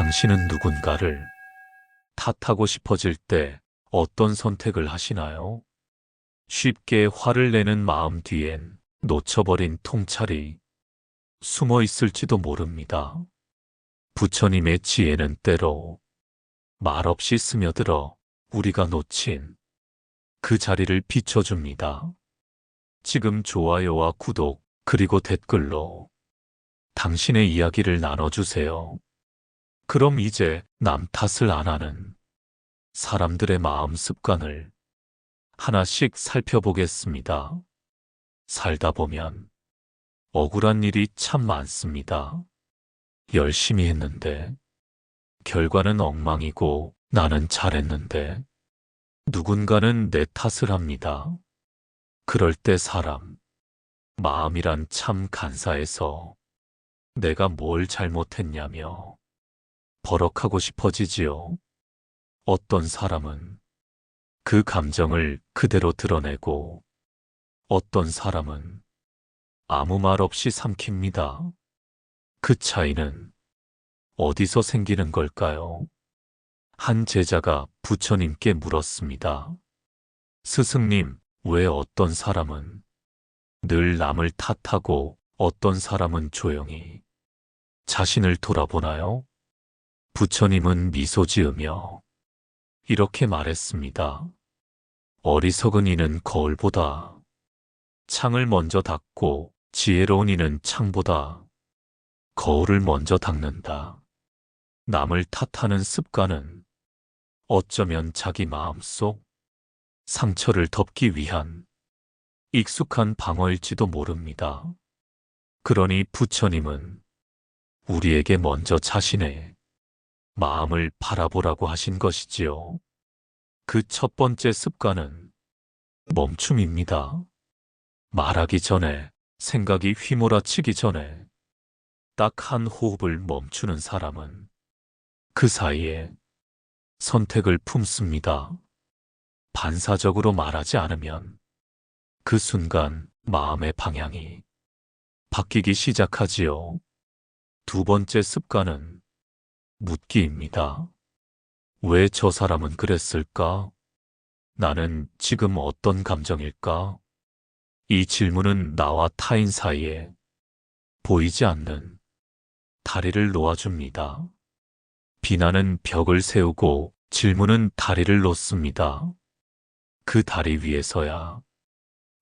당신은 누군가를 탓하고 싶어질 때 어떤 선택을 하시나요? 쉽게 화를 내는 마음 뒤엔 놓쳐버린 통찰이 숨어 있을지도 모릅니다. 부처님의 지혜는 때로 말없이 스며들어 우리가 놓친 그 자리를 비춰줍니다. 지금 좋아요와 구독 그리고 댓글로 당신의 이야기를 나눠주세요. 그럼 이제 남 탓을 안 하는 사람들의 마음 습관을 하나씩 살펴보겠습니다. 살다 보면 억울한 일이 참 많습니다. 열심히 했는데 결과는 엉망이고 나는 잘했는데 누군가는 내 탓을 합니다. 그럴 때 사람 마음이란 참 간사해서 내가 뭘 잘못했냐며 버럭하고 싶어지지요. 어떤 사람은 그 감정을 그대로 드러내고 어떤 사람은 아무 말 없이 삼킵니다. 그 차이는 어디서 생기는 걸까요? 한 제자가 부처님께 물었습니다. 스승님, 왜 어떤 사람은 늘 남을 탓하고 어떤 사람은 조용히 자신을 돌아보나요? 부처님은 미소 지으며 이렇게 말했습니다. 어리석은 이는 거울보다 창을 먼저 닫고 지혜로운 이는 창보다 거울을 먼저 닦는다. 남을 탓하는 습관은 어쩌면 자기 마음속 상처를 덮기 위한 익숙한 방어일지도 모릅니다. 그러니 부처님은 우리에게 먼저 자신의 마음을 바라보라고 하신 것이지요. 그 첫 번째 습관은 멈춤입니다. 말하기 전에, 생각이 휘몰아치기 전에 딱 한 호흡을 멈추는 사람은 그 사이에 선택을 품습니다. 반사적으로 말하지 않으면 그 순간 마음의 방향이 바뀌기 시작하지요. 두 번째 습관은 묻기입니다. 왜 저 사람은 그랬을까? 나는 지금 어떤 감정일까? 이 질문은 나와 타인 사이에 보이지 않는 다리를 놓아줍니다. 비난은 벽을 세우고 질문은 다리를 놓습니다. 그 다리 위에서야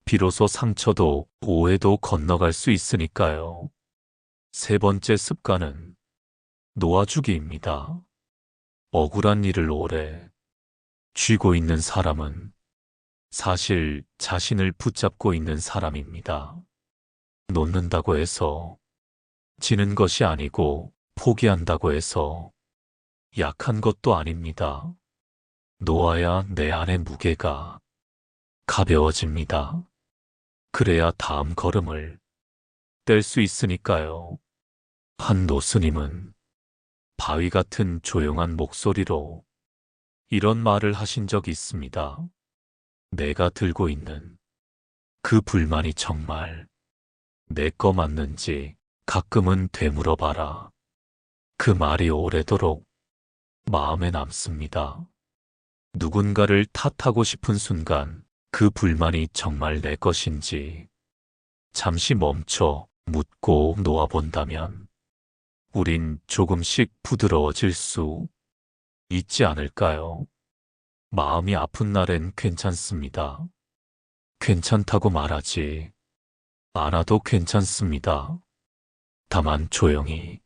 비로소 상처도 오해도 건너갈 수 있으니까요. 세 번째 습관은 놓아주기입니다. 억울한 일을 오래 쥐고 있는 사람은 사실 자신을 붙잡고 있는 사람입니다. 놓는다고 해서 지는 것이 아니고 포기한다고 해서 약한 것도 아닙니다. 놓아야 내 안의 무게가 가벼워집니다. 그래야 다음 걸음을 뗄 수 있으니까요. 한 노스님은 바위 같은 조용한 목소리로 이런 말을 하신 적이 있습니다. 내가 들고 있는 그 불만이 정말 내 거 맞는지 가끔은 되물어봐라. 그 말이 오래도록 마음에 남습니다. 누군가를 탓하고 싶은 순간 그 불만이 정말 내 것인지 잠시 멈춰 묻고 놓아본다면 우린 조금씩 부드러워질 수 있지 않을까요? 마음이 아픈 날엔 괜찮습니다. 괜찮다고 말하지 않아도 괜찮습니다. 다만 조용히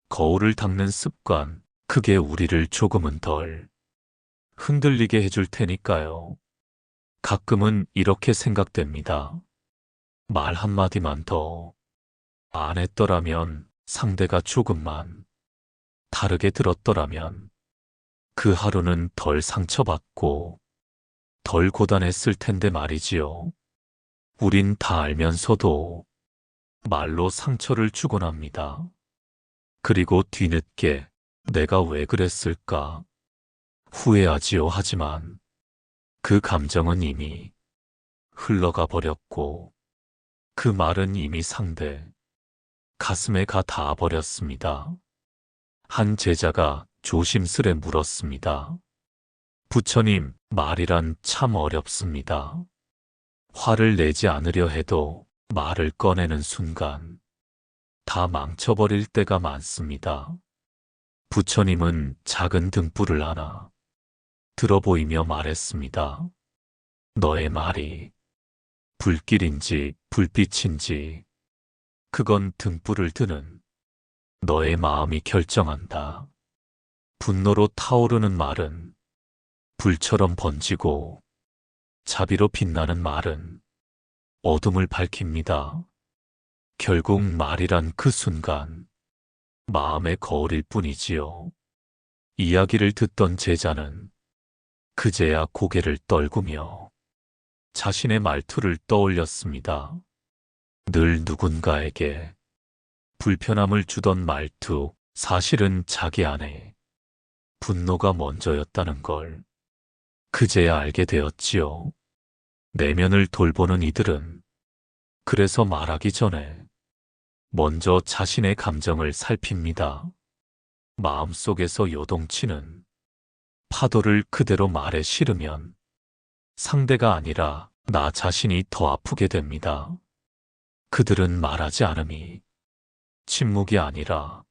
거울을 닦는 습관, 그게 우리를 조금은 덜 흔들리게 해줄 테니까요. 가끔은 이렇게 생각됩니다. 말 한마디만 더 안 했더라면, 상대가 조금만 다르게 들었더라면 그 하루는 덜 상처받고 덜 고단했을 텐데 말이지요. 우린 다 알면서도 말로 상처를 주곤 합니다. 그리고 뒤늦게 내가 왜 그랬을까 후회하지요. 하지만 그 감정은 이미 흘러가 버렸고 그 말은 이미 상대 가슴에 가 닿아 버렸습니다. 한 제자가 조심스레 물었습니다. 부처님, 말이란 참 어렵습니다. 화를 내지 않으려 해도 말을 꺼내는 순간 다 망쳐버릴 때가 많습니다. 부처님은 작은 등불을 하나 들어 보이며 말했습니다. 너의 말이 불길인지 불빛인지 그건 등불을 드는 너의 마음이 결정한다. 분노로 타오르는 말은 불처럼 번지고 자비로 빛나는 말은 어둠을 밝힙니다. 결국 말이란 그 순간 마음의 거울일 뿐이지요. 이야기를 듣던 제자는 그제야 고개를 떨구며 자신의 말투를 떠올렸습니다. 늘 누군가에게 불편함을 주던 말투, 사실은 자기 안에 분노가 먼저였다는 걸 그제야 알게 되었지요. 내면을 돌보는 이들은 그래서 말하기 전에 먼저 자신의 감정을 살핍니다. 마음속에서 요동치는 파도를 그대로 말에 실으면 상대가 아니라 나 자신이 더 아프게 됩니다. 그들은 말하지 않음이 침묵이 아니라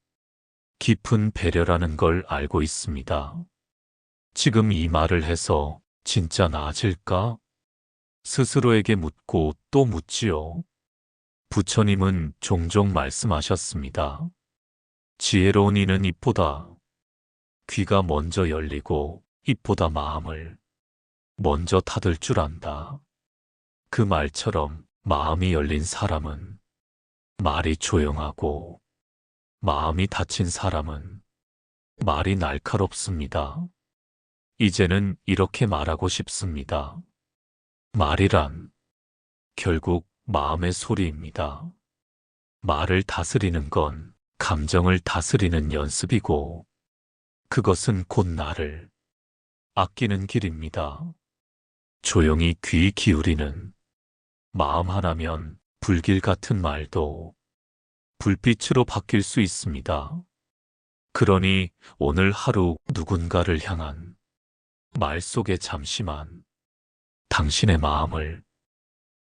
깊은 배려라는 걸 알고 있습니다. 지금 이 말을 해서 진짜 나아질까? 스스로에게 묻고 또 묻지요. 부처님은 종종 말씀하셨습니다. 지혜로운 이는 입보다 귀가 먼저 열리고 입보다 마음을 먼저 닫을 줄 안다. 그 말처럼 마음이 열린 사람은 말이 조용하고 마음이 닫힌 사람은 말이 날카롭습니다. 이제는 이렇게 말하고 싶습니다. 말이란 결국 마음의 소리입니다. 말을 다스리는 건 감정을 다스리는 연습이고 그것은 곧 나를 아끼는 길입니다. 조용히 귀 기울이는 마음 하나면 불길 같은 말도 불빛으로 바뀔 수 있습니다. 그러니 오늘 하루 누군가를 향한 말 속에 잠시만 당신의 마음을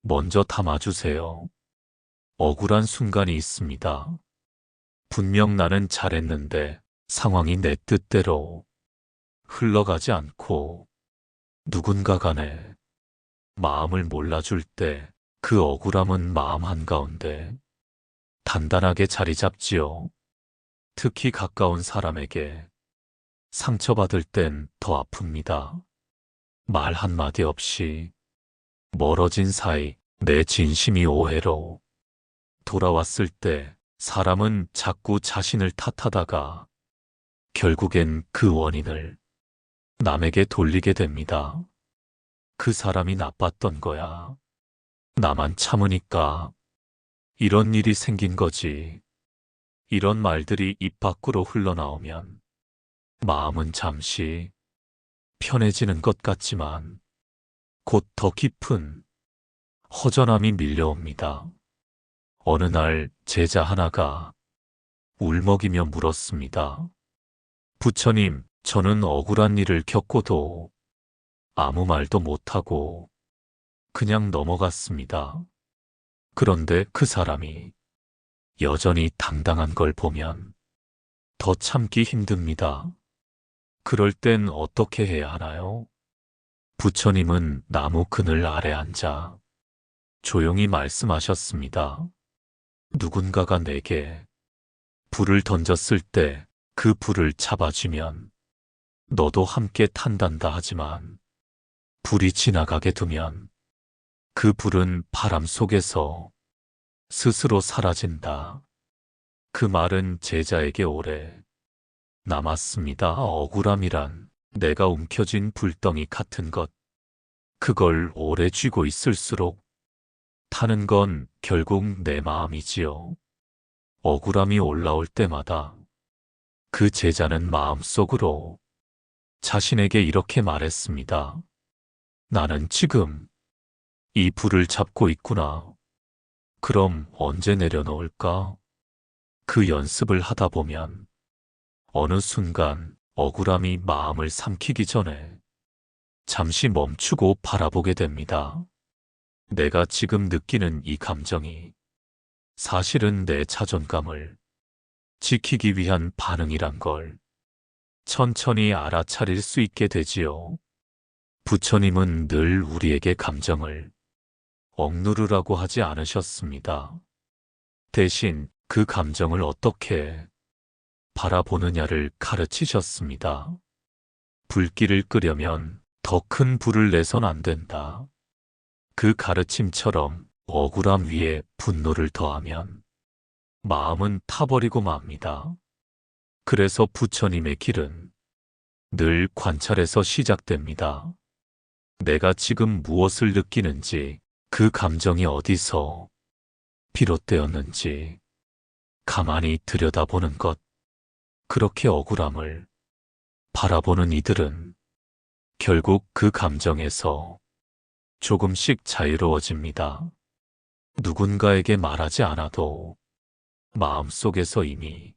먼저 담아주세요. 억울한 순간이 있습니다. 분명 나는 잘했는데 상황이 내 뜻대로 흘러가지 않고 누군가가 내 마음을 몰라줄 때 그 억울함은 마음 한가운데 단단하게 자리 잡지요. 특히 가까운 사람에게 상처받을 땐 더 아픕니다. 말 한마디 없이 멀어진 사이 내 진심이 오해로 돌아왔을 때 사람은 자꾸 자신을 탓하다가 결국엔 그 원인을 남에게 돌리게 됩니다. 그 사람이 나빴던 거야. 나만 참으니까 이런 일이 생긴 거지. 이런 말들이 입 밖으로 흘러나오면 마음은 잠시 편해지는 것 같지만 곧 더 깊은 허전함이 밀려옵니다. 어느 날 제자 하나가 울먹이며 물었습니다. 부처님, 저는 억울한 일을 겪고도 아무 말도 못하고 그냥 넘어갔습니다. 그런데 그 사람이 여전히 당당한 걸 보면 더 참기 힘듭니다. 그럴 땐 어떻게 해야 하나요? 부처님은 나무 그늘 아래 앉아 조용히 말씀하셨습니다. 누군가가 내게 불을 던졌을 때 그 불을 잡아주면 너도 함께 탄단다 하지만 불이 지나가게 두면 그 불은 바람 속에서 스스로 사라진다. 그 말은 제자에게 오래 남았습니다. 억울함이란 내가 움켜쥔 불덩이 같은 것. 그걸 오래 쥐고 있을수록 타는 건 결국 내 마음이지요. 억울함이 올라올 때마다 그 제자는 마음속으로 자신에게 이렇게 말했습니다. 나는 지금 이 불을 잡고 있구나. 그럼 언제 내려놓을까? 그 연습을 하다 보면 어느 순간 억울함이 마음을 삼키기 전에 잠시 멈추고 바라보게 됩니다. 내가 지금 느끼는 이 감정이 사실은 내 자존감을 지키기 위한 반응이란 걸 천천히 알아차릴 수 있게 되지요. 부처님은 늘 우리에게 감정을 억누르라고 하지 않으셨습니다. 대신 그 감정을 어떻게 바라보느냐를 가르치셨습니다. 불길을 끄려면 더 큰 불을 내선 안 된다. 그 가르침처럼 억울함 위에 분노를 더하면 마음은 타버리고 맙니다. 그래서 부처님의 길은 늘 관찰에서 시작됩니다. 내가 지금 무엇을 느끼는지, 그 감정이 어디서 비롯되었는지 가만히 들여다보는 것. 그렇게 억울함을 바라보는 이들은 결국 그 감정에서 조금씩 자유로워집니다. 누군가에게 말하지 않아도 마음속에서 이미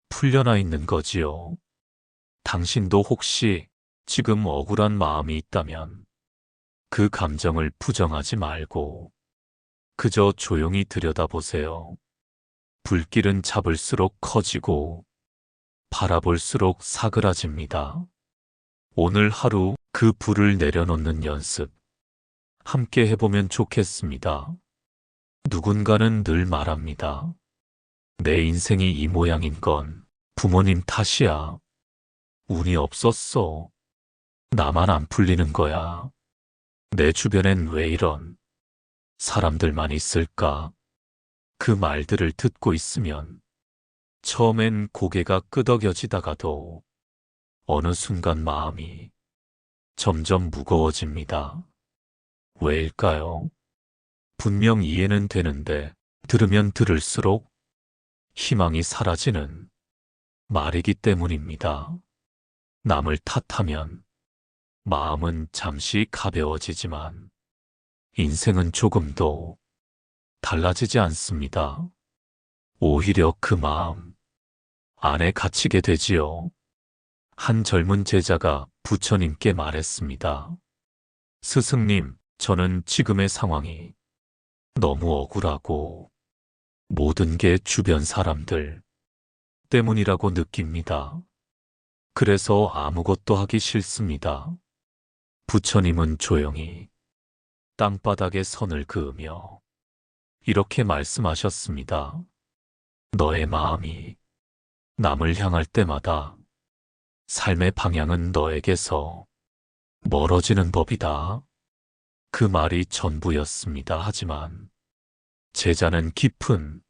풀려나 있는 거지요. 당신도 혹시 지금 억울한 마음이 있다면 그 감정을 부정하지 말고 그저 조용히 들여다보세요. 불길은 잡을수록 커지고 바라볼수록 사그라집니다. 오늘 하루 그 불을 내려놓는 연습 함께 해보면 좋겠습니다. 누군가는 늘 말합니다. 내 인생이 이 모양인 건 부모님 탓이야. 운이 없었어. 나만 안 풀리는 거야. 내 주변엔 왜 이런 사람들만 있을까? 그 말들을 듣고 있으면 처음엔 고개가 끄덕여지다가도 어느 순간 마음이 점점 무거워집니다. 왜일까요? 분명 이해는 되는데 들으면 들을수록 희망이 사라지는 말이기 때문입니다. 남을 탓하면 마음은 잠시 가벼워지지만 인생은 조금도 달라지지 않습니다. 오히려 그 마음 안에 갇히게 되지요. 한 젊은 제자가 부처님께 말했습니다. 스승님, 저는 지금의 상황이 너무 억울하고 모든 게 주변 사람들 때문이라고 느낍니다. 그래서 아무것도 하기 싫습니다. 부처님은 조용히 땅바닥에 선을 그으며 이렇게 말씀하셨습니다. 너의 마음이 남을 향할 때마다 삶의 방향은 너에게서 멀어지는 법이다. 그 말이 전부였습니다. 하지만 제자는 깊은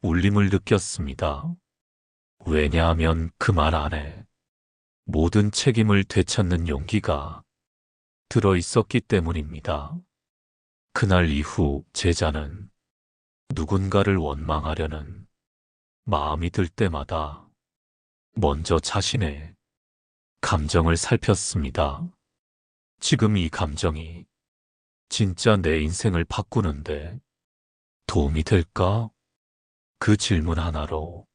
울림을 느꼈습니다. 왜냐하면 그 말 안에 모든 책임을 되찾는 용기가 들어 있었기 때문입니다. 그날 이후 제자는 누군가를 원망하려는 마음이 들 때마다 먼저 자신의 감정을 살폈습니다. 지금 이 감정이 진짜 내 인생을 바꾸는데 도움이 될까? 그 질문 하나로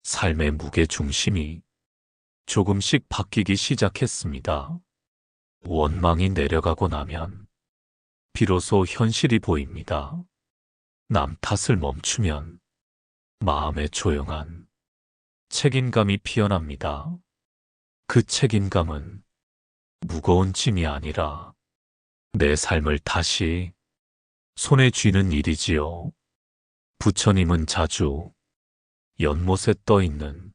삶의 무게 중심이 조금씩 바뀌기 시작했습니다. 원망이 내려가고 나면 비로소 현실이 보입니다. 남 탓을 멈추면 마음에 조용한 책임감이 피어납니다. 그 책임감은 무거운 짐이 아니라 내 삶을 다시 손에 쥐는 일이지요. 부처님은 자주 연못에 떠 있는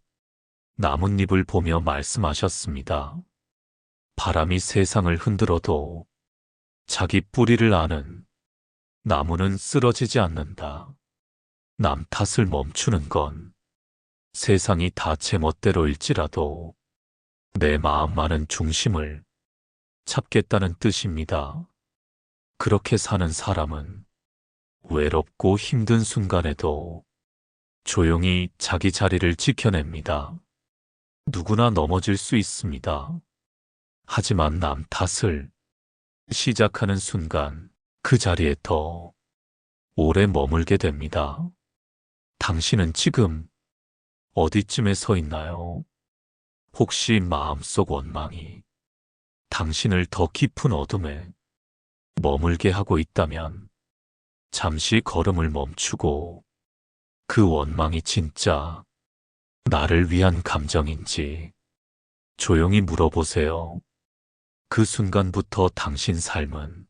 나뭇잎을 보며 말씀하셨습니다. 바람이 세상을 흔들어도 자기 뿌리를 아는 나무는 쓰러지지 않는다. 남 탓을 멈추는 건 세상이 다 제멋대로일지라도 내 마음만은 중심을 잡겠다는 뜻입니다. 그렇게 사는 사람은 외롭고 힘든 순간에도 조용히 자기 자리를 지켜냅니다. 누구나 넘어질 수 있습니다. 하지만 남 탓을 시작하는 순간 그 자리에 더 오래 머물게 됩니다. 당신은 지금 어디쯤에 서 있나요? 혹시 마음속 원망이 당신을 더 깊은 어둠에 머물게 하고 있다면 잠시 걸음을 멈추고 그 원망이 진짜 나를 위한 감정인지 조용히 물어보세요. 그 순간부터 당신 삶은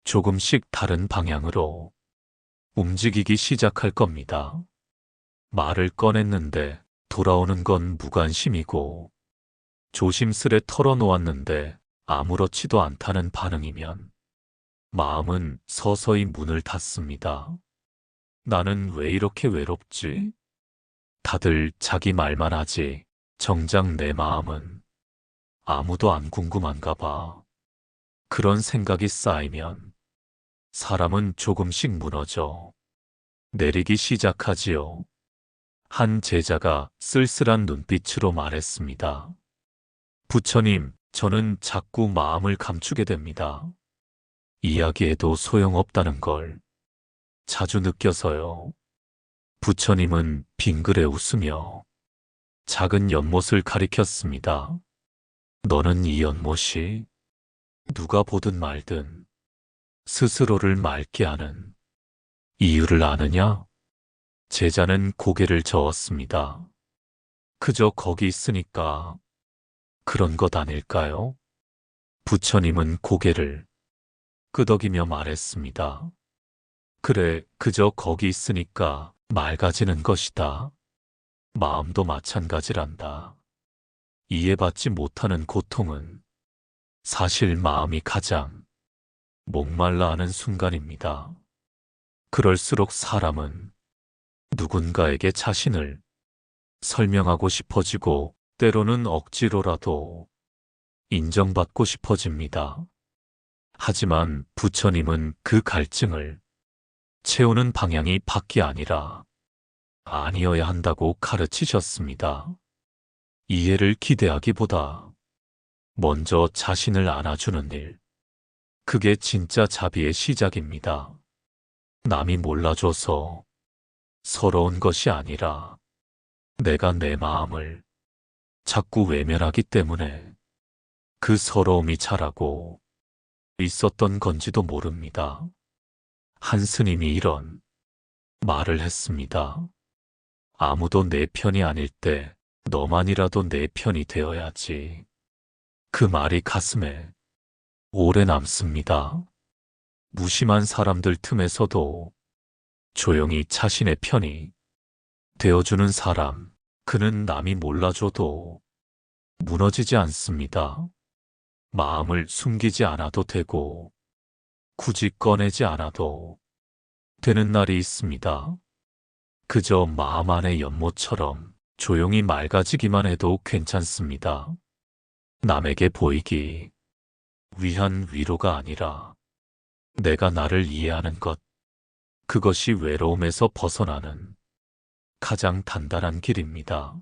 조금씩 다른 방향으로 움직이기 시작할 겁니다. 말을 꺼냈는데 돌아오는 건 무관심이고 조심스레 털어놓았는데 아무렇지도 않다는 반응이면 마음은 서서히 문을 닫습니다. 나는 왜 이렇게 외롭지? 다들 자기 말만 하지 정작 내 마음은 아무도 안 궁금한가 봐. 그런 생각이 쌓이면 사람은 조금씩 무너져 내리기 시작하지요. 한 제자가 쓸쓸한 눈빛으로 말했습니다. 부처님, 저는 자꾸 마음을 감추게 됩니다. 이야기해도 소용없다는 걸 자주 느껴서요. 부처님은 빙그레 웃으며 작은 연못을 가리켰습니다. 너는 이 연못이 누가 보든 말든 스스로를 맑게 하는 이유를 아느냐? 제자는 고개를 저었습니다. 그저 거기 있으니까 그런 것 아닐까요? 부처님은 고개를 끄덕이며 말했습니다. 그래, 그저 거기 있으니까 맑아지는 것이다. 마음도 마찬가지란다. 이해받지 못하는 고통은 사실 마음이 가장 목말라 하는 순간입니다. 그럴수록 사람은 누군가에게 자신을 설명하고 싶어지고 때로는 억지로라도 인정받고 싶어집니다. 하지만 부처님은 그 갈증을 채우는 방향이 밖이 아니라 아니어야 한다고 가르치셨습니다. 이해를 기대하기보다 먼저 자신을 안아주는 일. 그게 진짜 자비의 시작입니다. 남이 몰라줘서 서러운 것이 아니라 내가 내 마음을 자꾸 외면하기 때문에 그 서러움이 자라고 있었던 건지도 모릅니다. 한 스님이 이런 말을 했습니다. 아무도 내 편이 아닐 때 너만이라도 내 편이 되어야지. 그 말이 가슴에 오래 남습니다. 무심한 사람들 틈에서도 조용히 자신의 편이 되어주는 사람, 그는 남이 몰라줘도 무너지지 않습니다. 마음을 숨기지 않아도 되고 굳이 꺼내지 않아도 되는 날이 있습니다. 그저 마음 안의 연못처럼 조용히 맑아지기만 해도 괜찮습니다. 남에게 보이기 위한 위로가 아니라 내가 나를 이해하는 것, 그것이 외로움에서 벗어나는 가장 단단한 길입니다.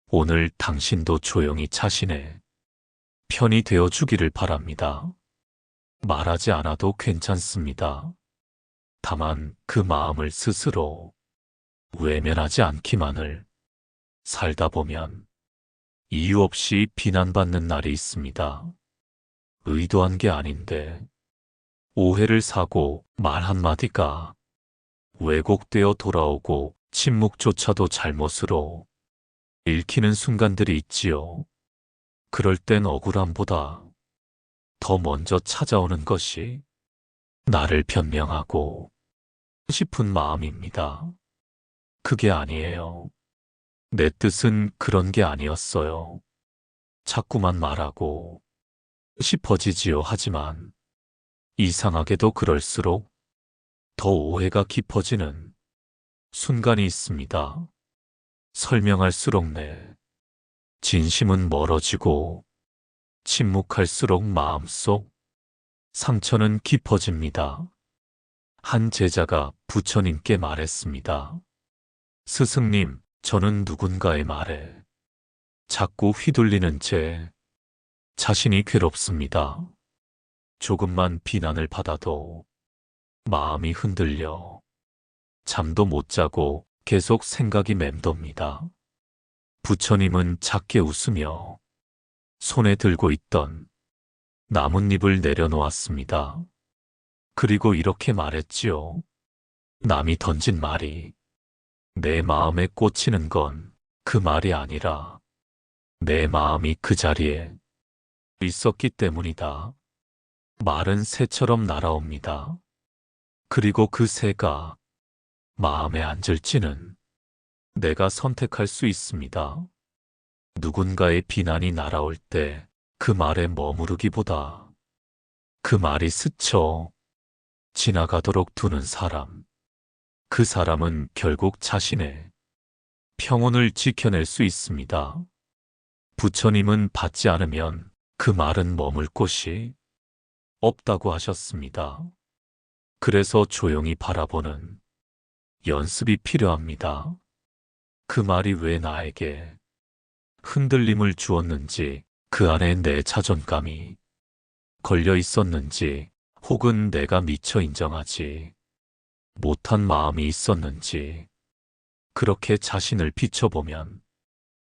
오늘 당신도 조용히 자신의 편이 되어 주기를 바랍니다. 말하지 않아도 괜찮습니다. 다만 그 마음을 스스로 외면하지 않기만을 살다 보면 이유 없이 비난받는 날이 있습니다. 의도한 게 아닌데 오해를 사고 말 한마디가 왜곡되어 돌아오고 침묵조차도 잘못으로 읽히는 순간들이 있지요. 그럴 땐 억울함보다 더 먼저 찾아오는 것이 나를 변명하고 싶은 마음입니다. 그게 아니에요. 내 뜻은 그런 게 아니었어요. 자꾸만 말하고 싶어지지요. 하지만 이상하게도 그럴수록 더 오해가 깊어지는 순간이 있습니다. 설명할수록 내 진심은 멀어지고 침묵할수록 마음속 상처는 깊어집니다. 한 제자가 부처님께 말했습니다. 스승님, 저는 누군가의 말에 자꾸 휘둘리는 제 자신이 괴롭습니다. 조금만 비난을 받아도 마음이 흔들려 잠도 못 자고 계속 생각이 맴돕니다. 부처님은 작게 웃으며 손에 들고 있던 나뭇잎을 내려놓았습니다. 그리고 이렇게 말했지요. 남이 던진 말이 내 마음에 꽂히는 건 그 말이 아니라 내 마음이 그 자리에 있었기 때문이다. 말은 새처럼 날아옵니다. 그리고 그 새가 마음에 앉을지는 내가 선택할 수 있습니다. 누군가의 비난이 날아올 때 그 말에 머무르기보다 그 말이 스쳐 지나가도록 두는 사람, 그 사람은 결국 자신의 평온을 지켜낼 수 있습니다. 부처님은 받지 않으면 그 말은 머물 곳이 없다고 하셨습니다. 그래서 조용히 바라보는 연습이 필요합니다. 그 말이 왜 나에게 흔들림을 주었는지, 그 안에 내 자존감이 걸려 있었는지, 혹은 내가 미처 인정하지 못한 마음이 있었는지, 그렇게 자신을 비춰보면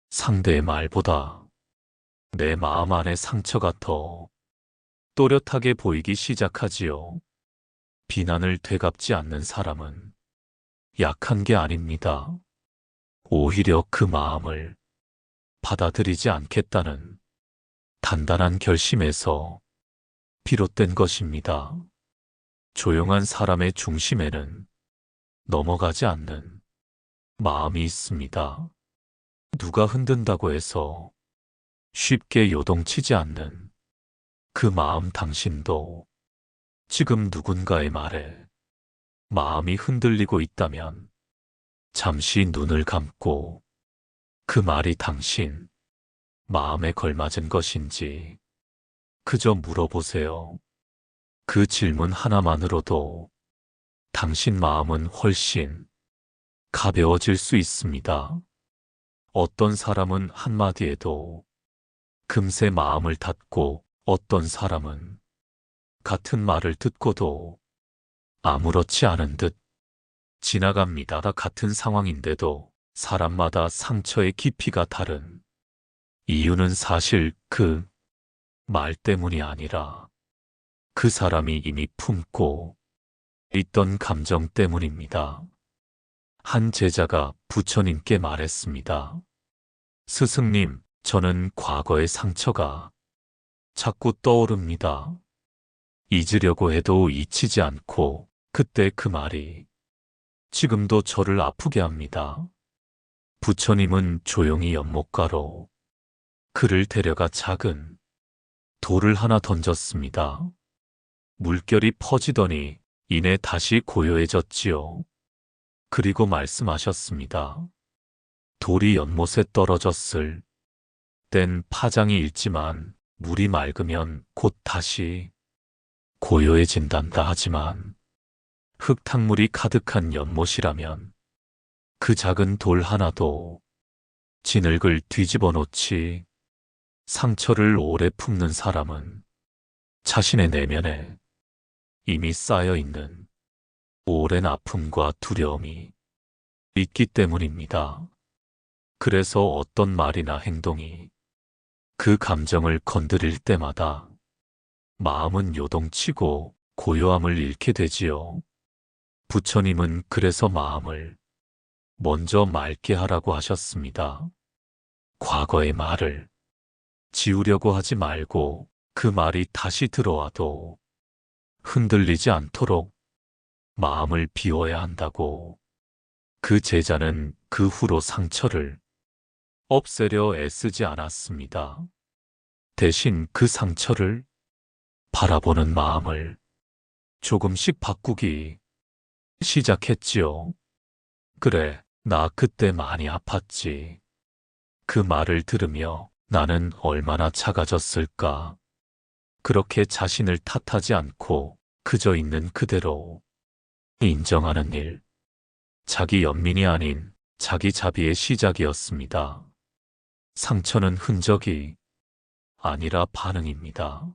상대의 말보다 내 마음 안의 상처가 더 또렷하게 보이기 시작하지요. 비난을 되갚지 않는 사람은 약한 게 아닙니다. 오히려 그 마음을 받아들이지 않겠다는 단단한 결심에서 비롯된 것입니다. 조용한 사람의 중심에는 넘어가지 않는 마음이 있습니다. 누가 흔든다고 해서 쉽게 요동치지 않는 그 마음. 당신도 지금 누군가의 말에 마음이 흔들리고 있다면 잠시 눈을 감고 그 말이 당신 마음에 걸맞은 것인지 그저 물어보세요. 그 질문 하나만으로도 당신 마음은 훨씬 가벼워질 수 있습니다. 어떤 사람은 한마디에도 금세 마음을 닫고, 어떤 사람은 같은 말을 듣고도 아무렇지 않은 듯 지나갑니다. 같은 상황인데도 사람마다 상처의 깊이가 다른 이유는 사실 그 말 때문이 아니라 그 사람이 이미 품고 있던 감정 때문입니다. 한 제자가 부처님께 말했습니다. 스승님, 저는 과거의 상처가 자꾸 떠오릅니다. 잊으려고 해도 잊히지 않고 그때 그 말이 지금도 저를 아프게 합니다. 부처님은 조용히 연못가로 그를 데려가 작은 돌을 하나 던졌습니다. 물결이 퍼지더니 이내 다시 고요해졌지요. 그리고 말씀하셨습니다. 돌이 연못에 떨어졌을 땐 파장이 일지만 물이 맑으면 곧 다시 고요해진단다. 하지만 흙탕물이 가득한 연못이라면 그 작은 돌 하나도 진흙을 뒤집어 놓지. 상처를 오래 품는 사람은 자신의 내면에 이미 쌓여 있는 오랜 아픔과 두려움이 있기 때문입니다. 그래서 어떤 말이나 행동이 그 감정을 건드릴 때마다 마음은 요동치고 고요함을 잃게 되지요. 부처님은 그래서 마음을 먼저 맑게 하라고 하셨습니다. 과거의 말을 지우려고 하지 말고 그 말이 다시 들어와도 흔들리지 않도록 마음을 비워야 한다고. 그 제자는 그 후로 상처를 없애려 애쓰지 않았습니다. 대신 그 상처를 바라보는 마음을 조금씩 바꾸기 시작했지요. 그래, 나 그때 많이 아팠지. 그 말을 들으며 나는 얼마나 작아졌을까. 그렇게 자신을 탓하지 않고 그저 있는 그대로 인정하는 일. 자기 연민이 아닌 자기 자비의 시작이었습니다. 상처는 흔적이 아니라 반응입니다.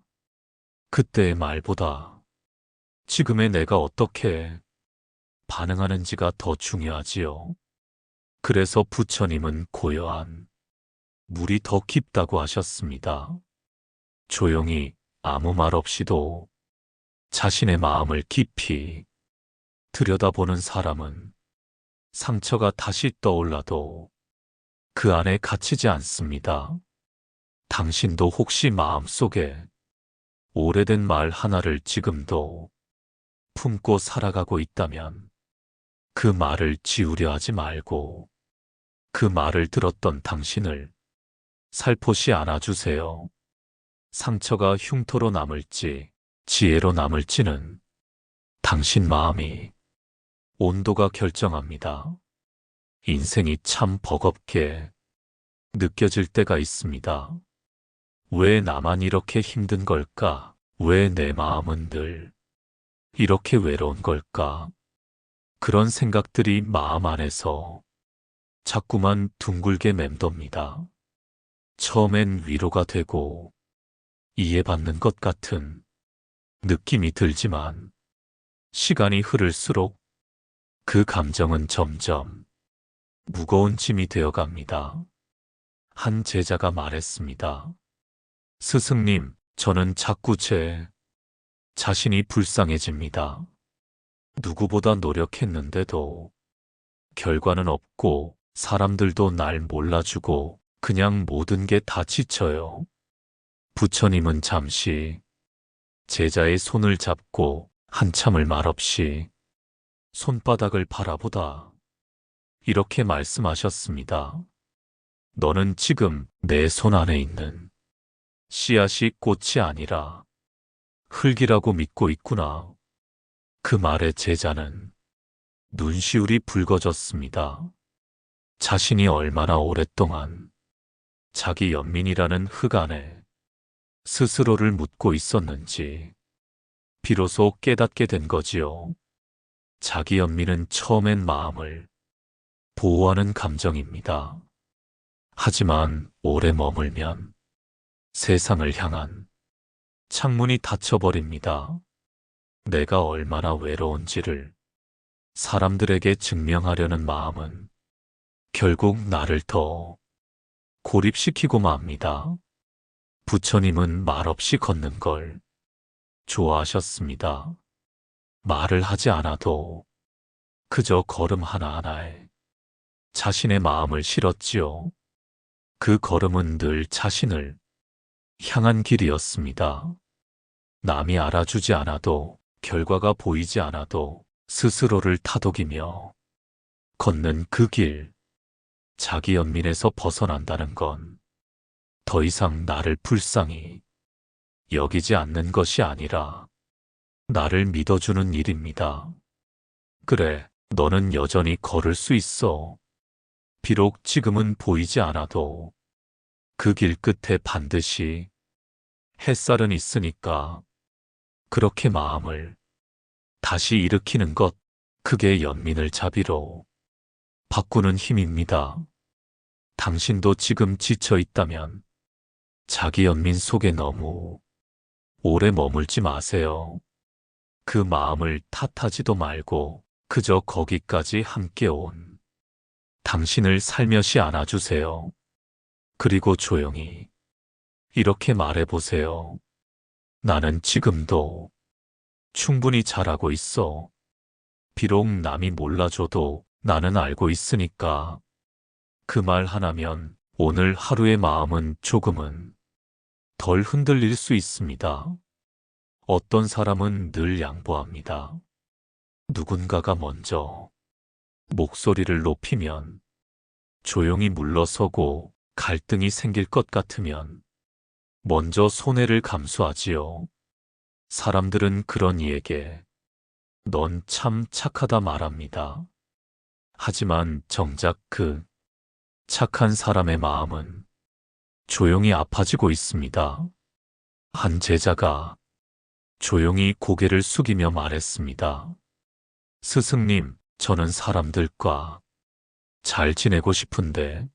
그때의 말보다 지금의 내가 어떻게 반응하는지가 더 중요하지요. 그래서 부처님은 고요한 물이 더 깊다고 하셨습니다. 조용히 아무 말 없이도 자신의 마음을 깊이 들여다보는 사람은 상처가 다시 떠올라도 그 안에 갇히지 않습니다. 당신도 혹시 마음속에 오래된 말 하나를 지금도 품고 살아가고 있다면 그 말을 지우려 하지 말고 그 말을 들었던 당신을 살포시 안아주세요. 상처가 흉터로 남을지 지혜로 남을지는 당신 마음이 온도가 결정합니다. 인생이 참 버겁게 느껴질 때가 있습니다. 왜 나만 이렇게 힘든 걸까? 왜 내 마음은 늘 이렇게 외로운 걸까? 그런 생각들이 마음 안에서 자꾸만 둥글게 맴돕니다. 처음엔 위로가 되고 이해받는 것 같은 느낌이 들지만 시간이 흐를수록 그 감정은 점점 무거운 짐이 되어 갑니다. 한 제자가 말했습니다. 스승님, 저는 자꾸 제 자신이 불쌍해집니다. 누구보다 노력했는데도 결과는 없고 사람들도 날 몰라주고 그냥 모든 게 다 지쳐요. 부처님은 잠시 제자의 손을 잡고 한참을 말없이 손바닥을 바라보다 이렇게 말씀하셨습니다. 너는 지금 내 손 안에 있는 씨앗이 꽃이 아니라 흙이라고 믿고 있구나. 그 말에 제자는 눈시울이 붉어졌습니다. 자신이 얼마나 오랫동안 자기 연민이라는 흙 안에 스스로를 묻고 있었는지 비로소 깨닫게 된 거지요. 자기 연민은 처음엔 마음을 보호하는 감정입니다. 하지만 오래 머물면 세상을 향한 창문이 닫혀버립니다. 내가 얼마나 외로운지를 사람들에게 증명하려는 마음은 결국 나를 더 고립시키고 맙니다. 부처님은 말없이 걷는 걸 좋아하셨습니다. 말을 하지 않아도 그저 걸음 하나하나에 자신의 마음을 실었지요. 그 걸음은 늘 자신을 향한 길이었습니다. 남이 알아주지 않아도 결과가 보이지 않아도 스스로를 타독이며 걷는 그 길, 자기 연민에서 벗어난다는 건 더 이상 나를 불쌍히 여기지 않는 것이 아니라 나를 믿어주는 일입니다. 그래, 너는 여전히 걸을 수 있어. 비록 지금은 보이지 않아도 그 길 끝에 반드시 햇살은 있으니까 그렇게 마음을 다시 일으키는 것, 그게 연민을 자비로 바꾸는 힘입니다. 당신도 지금 지쳐 있다면 자기 연민 속에 너무 오래 머물지 마세요. 그 마음을 탓하지도 말고 그저 거기까지 함께 온 당신을 살며시 안아주세요. 그리고 조용히 이렇게 말해보세요. 나는 지금도 충분히 잘하고 있어. 비록 남이 몰라줘도 나는 알고 있으니까. 그 말 하나면 오늘 하루의 마음은 조금은 덜 흔들릴 수 있습니다. 어떤 사람은 늘 양보합니다. 누군가가 먼저 목소리를 높이면, 조용히 물러서고 갈등이 생길 것 같으면 먼저 손해를 감수하지요. 사람들은 그런 이에게 넌 참 착하다 말합니다. 하지만 정작 그 착한 사람의 마음은 조용히 아파지고 있습니다. 한 제자가 조용히 고개를 숙이며 말했습니다. 스승님, 저는 사람들과 잘 지내고 싶은데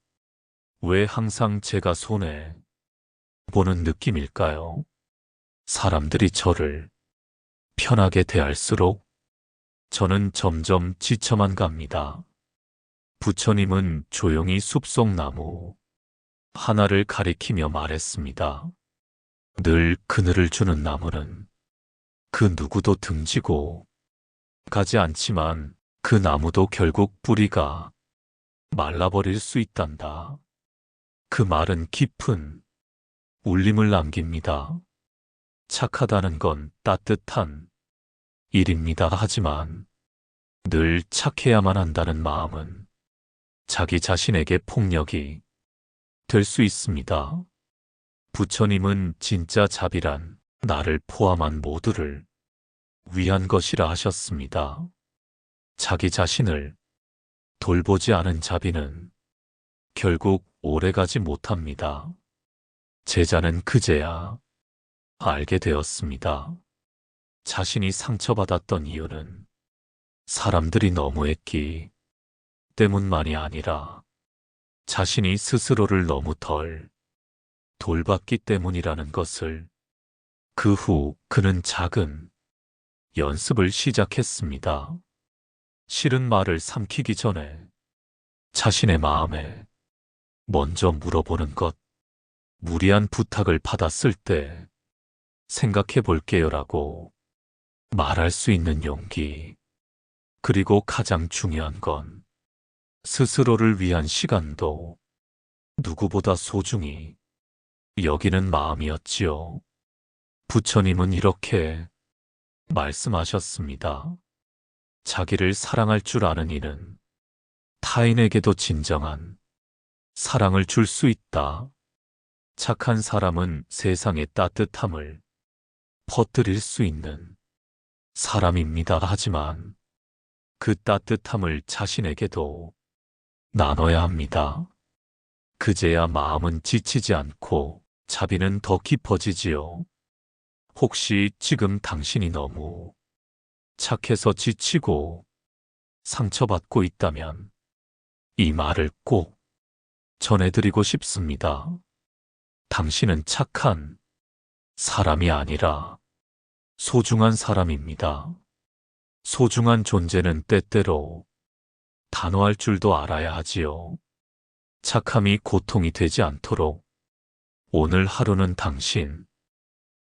왜 항상 제가 손해 보는 느낌일까요? 사람들이 저를 편하게 대할수록 저는 점점 지쳐만 갑니다. 부처님은 조용히 숲속 나무 하나를 가리키며 말했습니다. 늘 그늘을 주는 나무는 그 누구도 등지고 가지 않지만 그 나무도 결국 뿌리가 말라버릴 수 있단다. 그 말은 깊은 울림을 남깁니다. 착하다는 건 따뜻한 일입니다. 하지만 늘 착해야만 한다는 마음은 자기 자신에게 폭력이 될 수 있습니다. 부처님은 진짜 자비란 나를 포함한 모두를 위한 것이라 하셨습니다. 자기 자신을 돌보지 않은 자비는 결국 오래가지 못합니다. 제자는 그제야 알게 되었습니다. 자신이 상처받았던 이유는 사람들이 너무했기 때문만이 아니라 자신이 스스로를 너무 덜 돌봤기 때문이라는 것을. 그 후 그는 작은 연습을 시작했습니다. 싫은 말을 삼키기 전에 자신의 마음에 먼저 물어보는 것. 무리한 부탁을 받았을 때 생각해 볼게요라고 말할 수 있는 용기. 그리고 가장 중요한 건 스스로를 위한 시간도 누구보다 소중히 여기는 마음이었지요. 부처님은 이렇게 말씀하셨습니다. 자기를 사랑할 줄 아는 이는 타인에게도 진정한 사랑을 줄 수 있다. 착한 사람은 세상의 따뜻함을 퍼뜨릴 수 있는 사람입니다. 하지만 그 따뜻함을 자신에게도 나눠야 합니다. 그제야 마음은 지치지 않고 자비는 더 깊어지지요. 혹시 지금 당신이 너무 착해서 지치고 상처받고 있다면 이 말을 꼭 전해드리고 싶습니다. 당신은 착한 사람이 아니라 소중한 사람입니다. 소중한 존재는 때때로 단호할 줄도 알아야 하지요. 착함이 고통이 되지 않도록 오늘 하루는 당신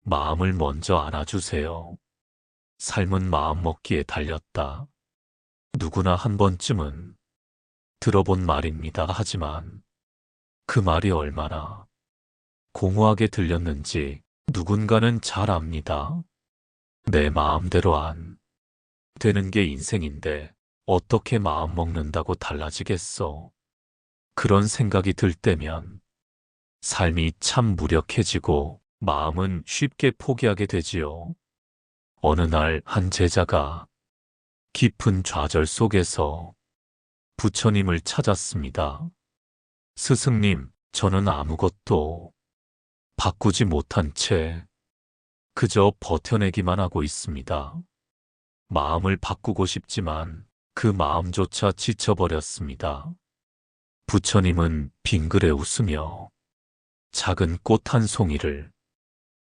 마음을 먼저 안아주세요. 삶은 마음먹기에 달렸다. 누구나 한 번쯤은 들어본 말입니다. 하지만 그 말이 얼마나 공허하게 들렸는지 누군가는 잘 압니다. 내 마음대로 안 되는 게 인생인데 어떻게 마음 먹는다고 달라지겠어. 그런 생각이 들 때면 삶이 참 무력해지고 마음은 쉽게 포기하게 되지요. 어느 날 한 제자가 깊은 좌절 속에서 부처님을 찾았습니다. 스승님, 저는 아무것도 바꾸지 못한 채 그저 버텨내기만 하고 있습니다. 마음을 바꾸고 싶지만 그 마음조차 지쳐버렸습니다. 부처님은 빙그레 웃으며 작은 꽃 한 송이를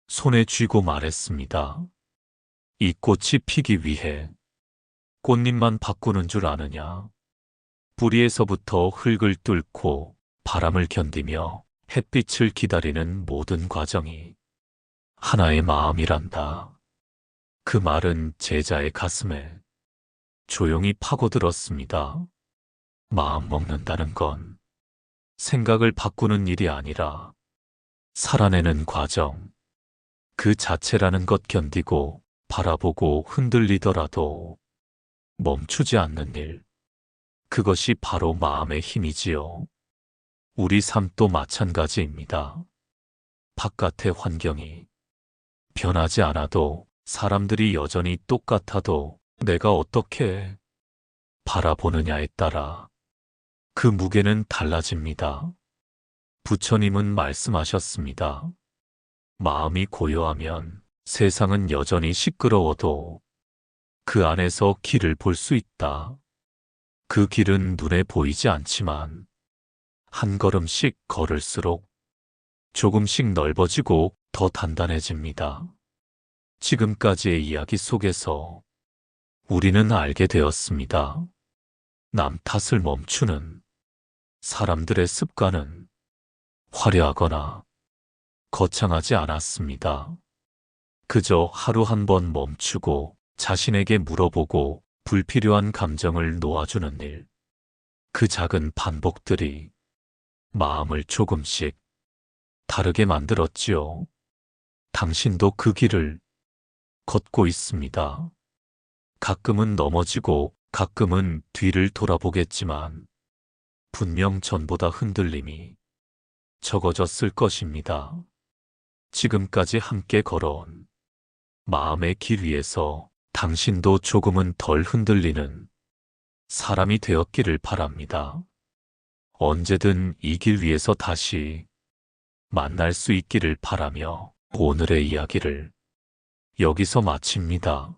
손에 쥐고 말했습니다. 이 꽃이 피기 위해 꽃잎만 바꾸는 줄 아느냐? 뿌리에서부터 흙을 뚫고 바람을 견디며 햇빛을 기다리는 모든 과정이 하나의 마음이란다. 그 말은 제자의 가슴에 조용히 파고들었습니다. 마음 먹는다는 건 생각을 바꾸는 일이 아니라 살아내는 과정 그 자체라는 것. 견디고 바라보고 흔들리더라도 멈추지 않는 일. 그것이 바로 마음의 힘이지요. 우리 삶도 마찬가지입니다. 바깥의 환경이 변하지 않아도 사람들이 여전히 똑같아도 내가 어떻게 바라보느냐에 따라 그 무게는 달라집니다. 부처님은 말씀하셨습니다. 마음이 고요하면 세상은 여전히 시끄러워도 그 안에서 길을 볼 수 있다. 그 길은 눈에 보이지 않지만 한 걸음씩 걸을수록 조금씩 넓어지고 더 단단해집니다. 지금까지의 이야기 속에서 우리는 알게 되었습니다. 남 탓을 멈추는 사람들의 습관은 화려하거나 거창하지 않았습니다. 그저 하루 한 번 멈추고 자신에게 물어보고 불필요한 감정을 놓아주는 일. 그 작은 반복들이 마음을 조금씩 다르게 만들었지요. 당신도 그 길을 걷고 있습니다. 가끔은 넘어지고 가끔은 뒤를 돌아보겠지만 분명 전보다 흔들림이 적어졌을 것입니다. 지금까지 함께 걸어온 마음의 길 위에서 당신도 조금은 덜 흔들리는 사람이 되었기를 바랍니다. 언제든 이 길 위에서 다시 만날 수 있기를 바라며 오늘의 이야기를 여기서 마칩니다.